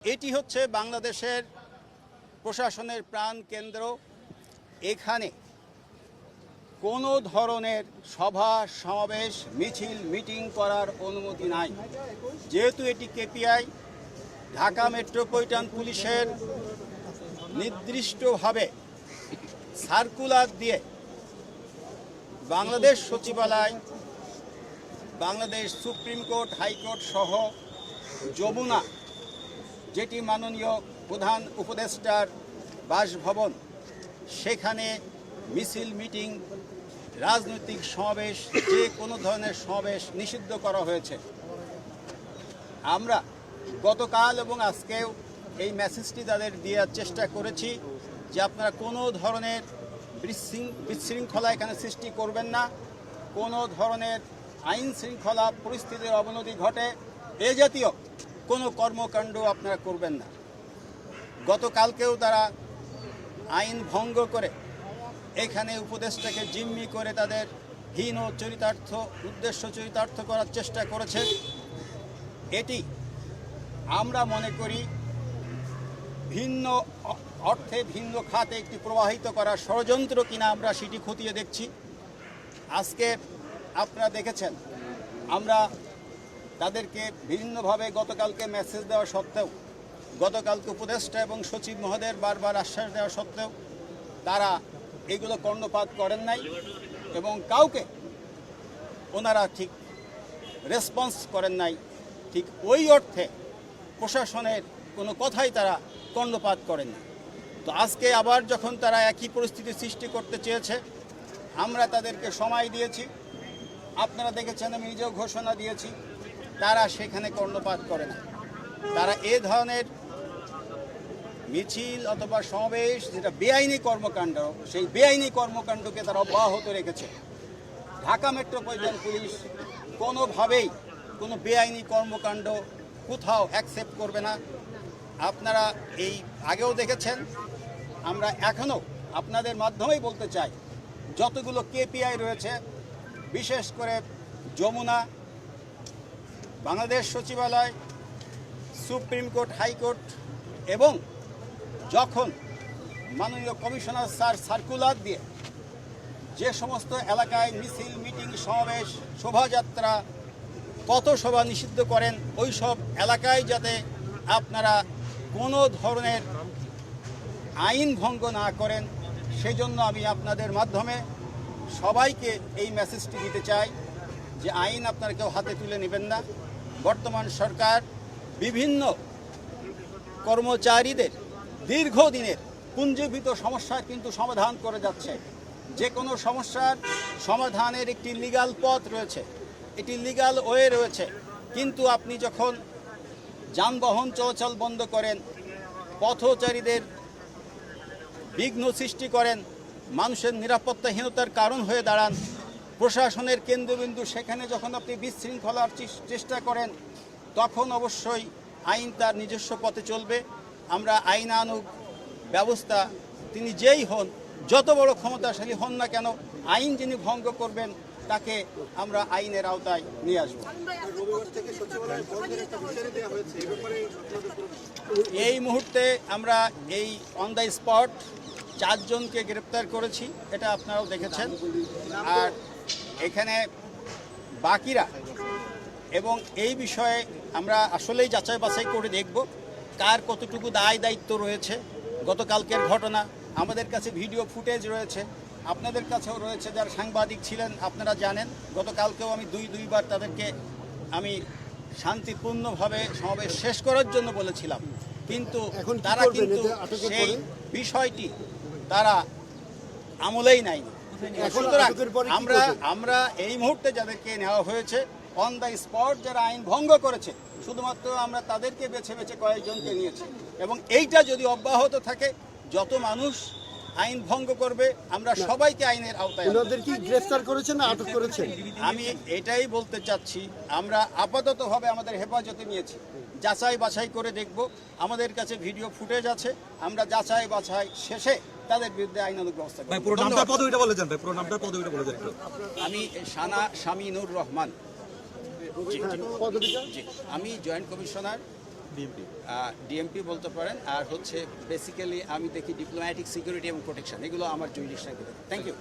এটি হচ্ছে বাংলাদেশের প্রশাসনের প্রাণ কেন্দ্র। এখানে কোনো ধরনের সভা সমাবেশ মিছিল মিটিং করার অনুমতি নাই। যেহেতু এটি কেপিআই, ঢাকা মেট্রোপলিটন পুলিশের নির্দিষ্টভাবে সার্কুলার দিয়ে বাংলাদেশ সচিবালয়, বাংলাদেশ সুপ্রিম কোর্ট, হাইকোর্ট সহ যমুনা, যেটি মাননীয় প্রধান উপদেষ্টার বাসভবন, সেখানে মিছিল মিটিং, রাজনৈতিক সমাবেশ, যে কোনো ধরনের সমাবেশ নিষিদ্ধ করা হয়েছে। আমরা গতকাল এবং আজকেও এই মেসেজটি তাদের দেওয়ার চেষ্টা করেছি যে আপনারা কোনো ধরনের বিশৃঙ্খলা এখানে সৃষ্টি করবেন না, কোনো ধরনের আইন শৃঙ্খলা পরিস্থিতির অবনতি ঘটে এ জাতীয় কোনো কর্মকাণ্ড আপনারা করবেন না। গতকালকেও তারা আইন ভঙ্গ করে এখানে উপদেষ্টাকে জিম্মি করে তাদের হীন ও চরিতার্থ উদ্দেশ্য চরিতার্থ করার চেষ্টা করেছে। এটি আমরা মনে করি ভিন্ন অর্থে ভিন্ন খাতে একটি প্রবাহিত করার ষড়যন্ত্র কিনা আমরা সেটি খতিয়ে দেখছি। আজকে আপনারা দেখেছেন আমরা তাদেরকে বিভিন্নভাবে গতকালকে মেসেজ দেওয়া সত্ত্বেও, গতকালকে উপদেষ্টা এবং সচিব মহোদয়ের বারবার আশ্বাস দেওয়া সত্ত্বেও তারা এগুলো কর্ণপাত করেন নাই এবং কাউকে ওনারা ঠিক রেসপন্স করেন নাই। ঠিক ওই অর্থে প্রশাসনের কোনো কথাই তারা কর্ণপাত করেন না। তো আজকে আবার যখন তারা একই পরিস্থিতি সৃষ্টি করতে চেয়েছে, আমরা তাদেরকে সময় দিয়েছি। আপনারা দেখেছেন আমি নিজেও ঘোষণা দিয়েছি, তারা সেখানে কর্ণপাত করে না। তারা এ ধরনের মিছিল অথবা সমাবেশ, যেটা বেআইনি কর্মকাণ্ড, সেই বেআইনি কর্মকাণ্ডকে তারা অব্যাহত রেখেছে। ঢাকা মেট্রোপলিটন পুলিশ কোনোভাবেই কোনো বেআইনি কর্মকাণ্ড কোথাও অ্যাকসেপ্ট করবে না। আপনারা এই আগেও দেখেছেন, আমরা এখনও আপনাদের মাধ্যমেই বলতে চাই, যতগুলো কেপিআই রয়েছে, বিশেষ করে যমুনা, বাংলাদেশ সচিবালয়, সুপ্রিম কোর্ট, হাইকোর্ট, এবং যখন মাননীয় কমিশনার স্যার সার্কুলার দিয়ে যে সমস্ত এলাকায় মিছিল মিটিং সমাবেশ শোভাযাত্রা পথসভা নিষিদ্ধ করেন, ওই সব এলাকায় যাতে আপনারা কোনো ধরনের আইন ভঙ্গ না করেন, সেজন্য আমি আপনাদের মাধ্যমে সবাইকে এই মেসেজটি দিতে চাই যে আইন আপনারা কেউ হাতে তুলে নেবেন না। বর্তমান সরকার বিভিন্ন কর্মচারীদের দীর্ঘদিনের পুঞ্জীভূত সমস্যার কিন্তু সমাধান করে যাচ্ছে। যে কোনো সমস্যার সমাধানের একটি লিগ্যাল পথ রয়েছে, এটি লিগ্যাল ওয়ে রয়েছে। কিন্তু আপনি যখন যানবাহন চলাচল বন্ধ করেন, পথচারীদের বিঘ্ন সৃষ্টি করেন, মানুষের নিরাপত্তাহীনতার কারণ হয়ে দাঁড়ান, প্রশাসনের কেন্দ্রবিন্দু সেখানে যখন আপনি বিশৃঙ্খলার চেষ্টা করেন, তখন অবশ্যই আইন তার নিজস্ব পথে চলবে। আমরা আইনানুগ ব্যবস্থা, তিনি যেই হন, যত বড় ক্ষমতাশালী হন না কেন, আইন যিনি ভঙ্গ করবেন তাকে আমরা আইনের আওতায় নিয়ে আসব। এই মুহূর্তে আমরা এই অন দ্য স্পট 4 জনকে গ্রেপ্তার করেছি, এটা আপনারাও দেখেছেন। আর এখানে বাকিরা, এবং এই বিষয়ে আমরা আসলেই যাচাই বাছাই করে দেখব কার কতটুকু দায় দায়িত্ব রয়েছে। গতকালকের ঘটনা, আমাদের কাছে ভিডিও ফুটেজ রয়েছে, আপনাদের কাছেও রয়েছে, যারা সাংবাদিক ছিলেন আপনারা জানেন। গতকালকেও আমি দুইবার তাদেরকে আমি শান্তিপূর্ণভাবে সমাবেশ শেষ করার জন্য বলেছিলাম, কিন্তু তারা কিন্তু সেই বিষয়টি তারা আমলেই নেয়নি। সুতরাং আমরা এই মুহূর্তে যাদেরকে নেওয়া হয়েছে অন দ্য স্পট, যারা আইন ভঙ্গ করেছে, শুধুমাত্র আমরা তাদেরকে বেছে বেছে কয়েকজনকে নিয়েছি। এবং এইটা যদি অব্যাহত থাকে, যত মানুষ আইন ভঙ্গ করবে, আমরা সবাইকে আইনের আওতায়। কি গ্রেফতার করেছেন না আটক করেছেন? আমি এটাই বলতে চাচ্ছি, আমরা আপাততভাবে আমাদের হেফাজতে নিয়েছি, যাচাই বাছাই করে দেখব। আমাদের কাছে ভিডিও ফুটেজ আছে, আমরা যাচাই বাছাই শেষে তাদের বিরুদ্ধে আইনানুগ ব্যবস্থা করব। আমি সানা শামিনুর রহমান, আমি জয়েন্ট কমিশনার ডিএমপি ডিএমপি বলতে পারেন, আর হচ্ছে বেসিক্যালি আমি দেখি ডিপ্লোম্যাটিক সিকিউরিটি এবং প্রোটেকশন, এগুলো আমার জুরিডিকশন। Thank you.